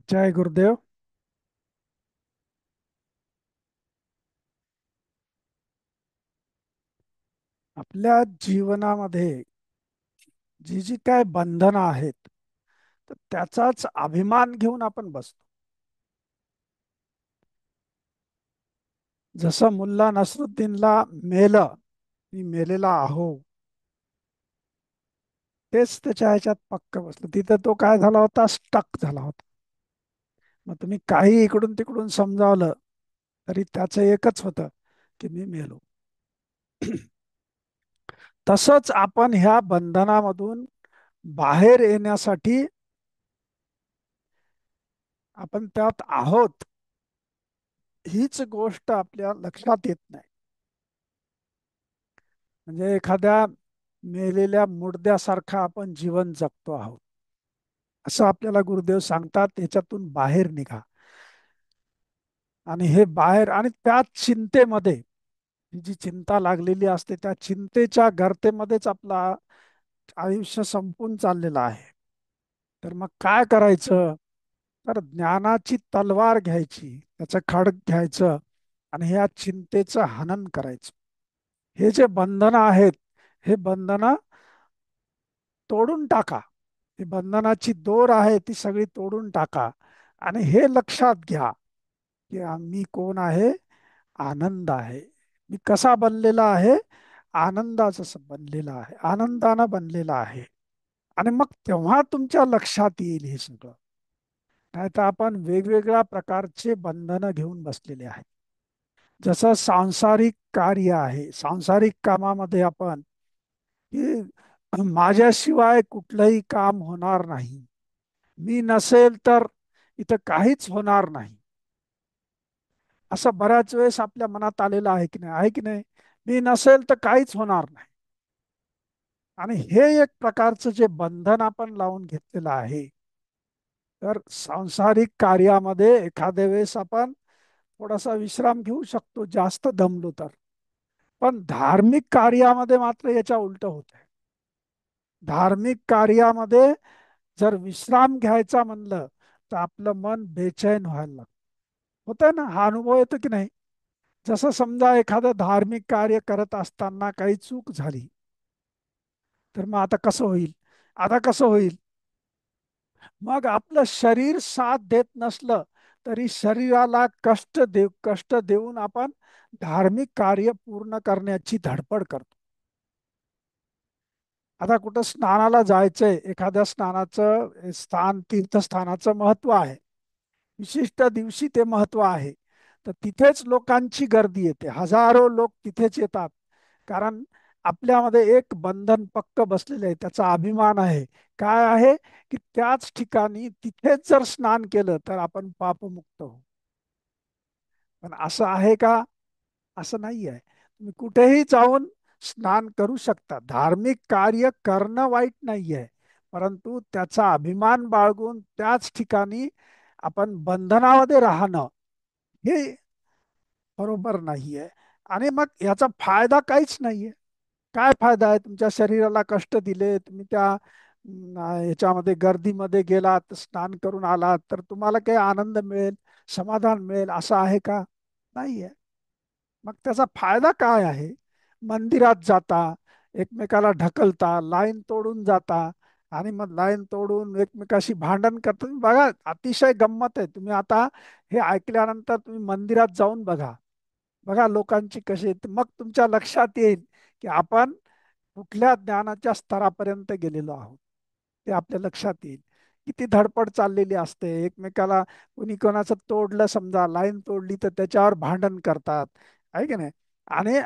जय गुरुदेव. आपल्या जीवनामध्ये जी जी काय बंधनं आहेत, तर त्याचाच अभिमान घेऊन आपण बसतो. जसं मुल्ला नसरुद्दीनला मेलं, मी मेलेला आहो, तेच त्याच्या ह्याच्यात पक्क बसलं. तिथं तो काय झाला होता, स्टक झाला होता. मग तुम्ही काही इकडून तिकडून समजावलं तरी त्याचं एकच होतं की मी मेलो. तसंच आपण ह्या बंधनामधून बाहेर येण्यासाठी आपण त्यात आहोत, हीच गोष्ट आपल्या लक्षात येत नाही. म्हणजे एखाद्या मेलेल्या मुडद्यासारखं आपण जीवन जगतो आहोत, असं आपल्याला गुरुदेव सांगतात. याच्यातून बाहेर निघा. आणि हे बाहेर, आणि त्या चिंतेमध्ये, ही जी चिंता लागलेली असते, त्या चिंतेच्या गर्तेमध्येच आपला आयुष्य संपून चाललेलं आहे. तर मग काय करायचं? तर ज्ञानाची तलवार घ्यायची, त्याचं खडग घ्यायचं, आणि ह्या चिंतेचं हनन करायचं. हे जे बंधनं आहेत, हे बंधनं तोडून टाका. ही बंधनाची दोर आहे ती सगळी तोडून टाका. आणि हे लक्षात घ्या की मी कोण आहे? आनंद आहे. मी कसा बनलेला आहे? आनंदाचं बनलेला आहे, आनंदानं बनलेला आहे. आणि मग तेव्हा तुमच्या लक्षात येईल हे सगळं. नाहीतर आपण वेगवेगळ्या प्रकारचे बंधनं घेऊन बसलेले आहेत. जसं सांसारिक कार्य आहे, सांसारिक कामामध्ये आपण की माझ्याशिवाय कुठलंही काम होणार नाही, मी नसेल तर इथं काहीच होणार नाही, असं बऱ्याच वेळेस आपल्या मनात आलेलं आहे की नाही? आहे की नाही? मी नसेल तर काहीच होणार नाही. आणि हे एक प्रकारचं जे बंधन आपण लावून घेतलेलं आहे. तर सांसारिक कार्यामध्ये एखाद्या वेळेस आपण थोडासा विश्राम घेऊ शकतो, जास्त दमलो तर. पण धार्मिक कार्यामध्ये मात्र याच्या उलट होत आहे. धार्मिक कार्यामध्ये जर विश्राम घ्यायचा म्हणलं तर आपलं मन बेचैन व्हायला लागतं. होतंय ना? हा अनुभव येतो की नाही? जसं समजा एखादं धार्मिक कार्य करत असताना काही चूक झाली, तर मग आता कसं होईल? आता कसं होईल? मग आपलं शरीर साथ देत नसलं तरी शरीराला कष्ट देऊन आपण धार्मिक कार्य पूर्ण करण्याची धडपड करतो. आता कुठं स्नानाला जायचंय, एखाद्या स्नानाचं स्थान, तीर्थस्थानाचं महत्व आहे, विशिष्ट दिवशी ते महत्व आहे, तर तिथेच लोकांची गर्दी येते, हजारो लोक तिथेच येतात. कारण आपल्यामध्ये एक बंधन पक्क बसलेलं आहे, त्याचा अभिमान आहे. काय आहे? की त्याच ठिकाणी तिथेच जर स्नान केलं तर आपण पापमुक्त होऊ. पण असं आहे का? असं नाही आहे. तुम्ही कुठेही जाऊन स्नान करू शकता. धार्मिक कार्य करणं वाईट नाही आहे, परंतु त्याचा अभिमान बाळगून त्याच ठिकाणी आपण बंधनामध्ये राहणं, हे बरोबर नाही आहे. आणि मग याचा फायदा काहीच नाही आहे. काय फायदा आहे? तुमच्या शरीराला कष्ट दिले, तुम्ही त्या ह्याच्यामध्ये गर्दीमध्ये गेलात, स्नान करून आलात, तर तुम्हाला काही आनंद मिळेल, समाधान मिळेल असं आहे का? नाही आहे. मग त्याचा फायदा काय आहे? मंदिरात जाता, एकमेकाला ढकलता, लाईन तोडून जाता, आणि मग लाईन तोडून एकमेकाशी भांडण करता. तुम्ही बघा, अतिशय गंमत आहे. तुम्ही आता हे ऐकल्यानंतर तुम्ही मंदिरात जाऊन बघा. बघा लोकांची कशी आहेत. मग तुमच्या लक्षात येईल की आपण कुठल्या ज्ञानाच्या स्तरापर्यंत गेलेलो आहोत. ते आपल्या लक्षात येईल. किती धडपड चाललेली असते. एकमेकाला कुणी कोणाचं तोडलं, समजा लाईन तोडली, तर त्याच्यावर भांडण करतात. आहे की नाही? आणि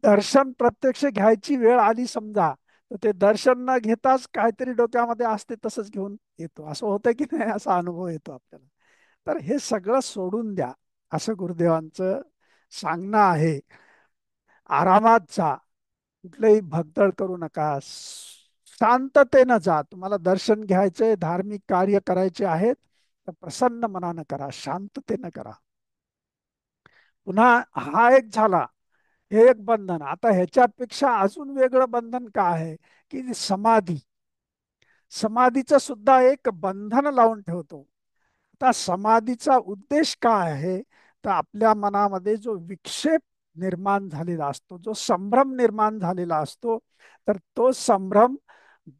दर्शन प्रत्यक्ष घ्यायची वेळ आली समजा, तर ते दर्शन न घेताच काहीतरी डोक्यामध्ये असते तसंच घेऊन येतो. असं होतं की नाही? असा अनुभव येतो आपल्याला. तर हे सगळं सोडून द्या, असं गुरुदेवांचं सांगणं आहे. आरामात जा, कुठलंही भगदड करू नका, शांततेनं जा. तुम्हाला दर्शन घ्यायचंय, धार्मिक कार्य करायचे आहेत, तर प्रसन्न मनानं करा, शांततेनं करा. पुन्हा हा एक झाला, हे एक बंधन. आता ह्याच्यापेक्षा अजून वेगळं बंधन काय आहे? की समाधीचं सुद्धा एक बंधन लावून ठेवतो. आता समाधीचा उद्देश काय आहे? तर आपल्या मनामध्ये जो विक्षेप निर्माण झालेला असतो, जो संभ्रम निर्माण झालेला असतो, तर तो संभ्रम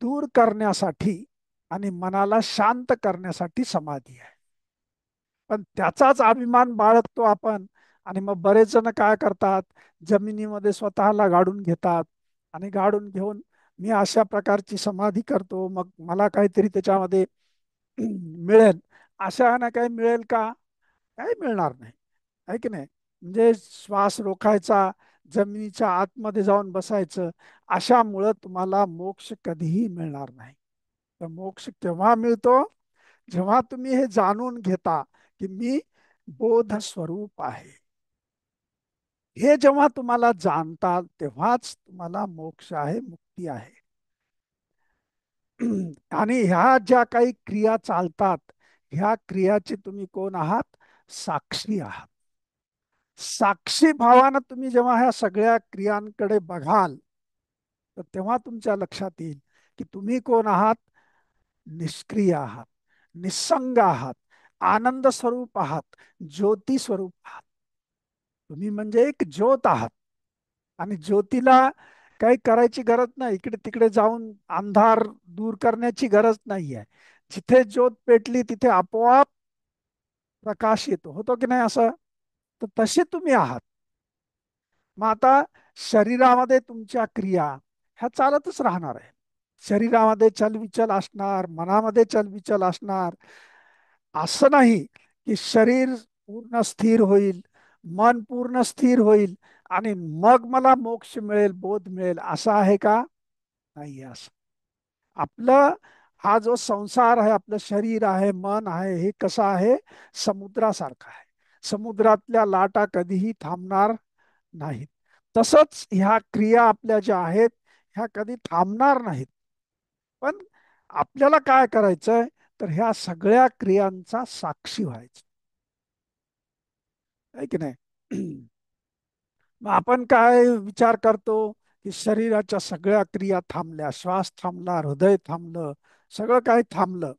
दूर करण्यासाठी आणि मनाला शांत करण्यासाठी समाधी आहे. पण त्याचाच अभिमान बाळगतो आपण. आणि मग बरेच जण काय करतात, जमिनीमध्ये स्वतःला गाडून घेतात आणि गाडून घेऊन मी अशा प्रकारची समाधी करतो, मग मला काहीतरी त्याच्यामध्ये मिळेल. अशा ना काही मिळेल का? काही मिळणार नाही, आहे की नाही? म्हणजे श्वास रोखायचा, जमिनीच्या आतमध्ये जाऊन बसायचं, अशामुळं तुम्हाला मोक्ष कधीही मिळणार नाही. तर मोक्ष केव्हा मिळतो? जेव्हा तुम्ही हे जाणून घेता की मी बोध स्वरूप आहे. हे जेव्हा तुम्हाला जाणता तेव्हाच तुम्हाला मोक्ष आहे, मुक्ती आहे. आणि ह्या ज्या काही क्रिया चालतात, ह्या क्रियाचे तुम्ही कोण आहात? साक्षी आहात. साक्षी भावानं तुम्ही जेव्हा ह्या सगळ्या क्रियांकडे बघाल, तर तेव्हा तुमच्या लक्षात येईल की तुम्ही कोण आहात? निष्क्रिय आहात, निसंग आहात, आनंद स्वरूप आहात, ज्योती स्वरूप आहात. तुम्ही म्हणजे एक ज्योत आहात. आणि ज्योतीला काही करायची गरज नाही, इकडे तिकडे जाऊन अंधार दूर करण्याची गरज नाही आहे. जिथे ज्योत पेटली तिथे आपोआप प्रकाश येतो, होतो की नाही असं? तर तसे तुम्ही आहात. मग आता शरीरामध्ये तुमच्या क्रिया ह्या चालतच राहणार आहे. शरीरामध्ये चलविचल असणार, मनामध्ये चलविचल असणार. असं नाही की शरीर पूर्ण स्थिर होईल, मन पूर्ण स्थिर होईल आणि मग मला मोक्ष मिळेल, बोध मिळेल, असं आहे का? नाही असं. आपलं हा जो संसार आहे, आपलं शरीर आहे, मन आहे, हे कसं आहे? समुद्रासारखं आहे. समुद्रातल्या लाटा कधीही थांबणार नाहीत. तसंच ह्या क्रिया आपल्या ज्या आहेत, ह्या कधी थांबणार नाहीत. पण आपल्याला काय करायचंय? तर ह्या सगळ्या क्रियांचा साक्षी व्हायचं, आहे की नाही? मग आपण काय विचार करतो की शरीराच्या सगळ्या क्रिया थांबल्या, श्वास थांबला, हृदय थांबलं, सगळं काही थांबलं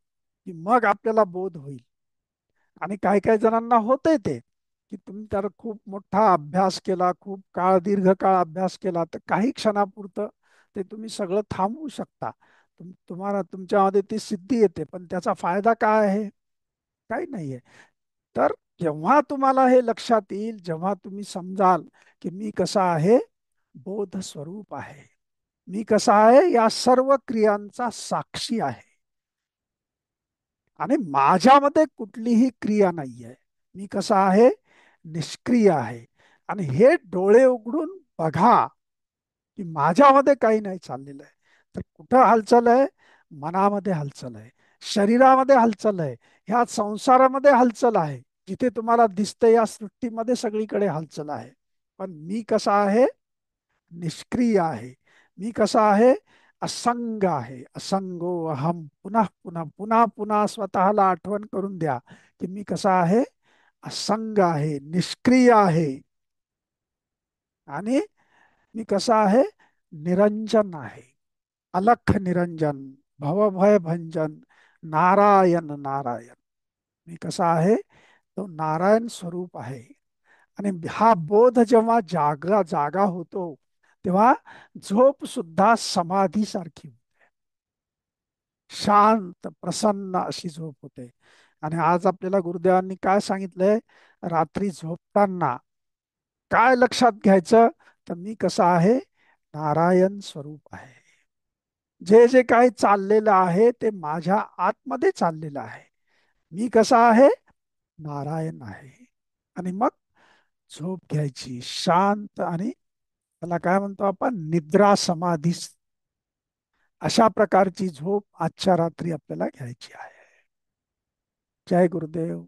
की मग आपल्याला बोध होईल. आणि काही काही जणांना होतंय ते, की तुम्ही तर खूप मोठा अभ्यास केला, खूप काळ दीर्घ काळ अभ्यास केला, तर काही क्षणापुरतं ते तुम्ही सगळं थांबवू शकता. तुम्हाला तुमच्यामध्ये ती सिद्धी येते, पण त्याचा फायदा काय आहे? काही नाहीये. तर जेव्हा तुम्हाला हे लक्षात येईल, जेव्हा तुम्ही समजाल की मी कसा आहे? बोध स्वरूप आहे. मी कसा आहे? या सर्व क्रियांचा साक्षी आहे. आणि माझ्यामध्ये कुठलीही क्रिया नाही आहे. मी कसा आहे? निष्क्रिय आहे. आणि हे डोळे उघडून बघा की माझ्यामध्ये काही नाही चाललेलं आहे. तर कुठं हालचाल आहे? मनामध्ये हालचाल आहे, शरीरामध्ये हालचाल आहे, ह्या संसारामध्ये हालचाल आहे. जिथे तुम्हाला दिसते या सृष्टीमध्ये सगळीकडे हालचाल आहे. पण मी कसा आहे? निष्क्रिय आहे. मी कसा आहे? असंग आहे. असंगो अहम. पुन्हा पुन्हा पुन्हा पुन्हा स्वतःला आठवण करून द्या की मी कसा आहे? असंग आहे, निष्क्रिय आहे. आणि मी कसा आहे? निरंजन आहे, अलख निरंजन, भवभय भंजन, नारायण नारायण. मी कसा आहे? तो नारायण स्वरूप आहे. आणि हा बोध जेव्हा जागा जागा होतो, तेव्हा झोप सुद्धा समाधी सारखी, शांत प्रसन्न अशी झोप होते. आणि आज आपल्याला गुरुदेवांनी काय सांगितलंय? रात्री झोपताना काय लक्षात घ्यायचं? तर मी कसा आहे? नारायण स्वरूप आहे. जे जे काही चाललेलं आहे ते माझ्या आतमध्ये चाललेलं आहे. मी कसा आहे? नारायण आहे. आणि मग झोप घ्यायची शांत. आणि त्याला काय म्हणतो आपण? निद्रा समाधी. अशा प्रकारची झोप आजच्या रात्री आपल्याला घ्यायची आहे. जय गुरुदेव.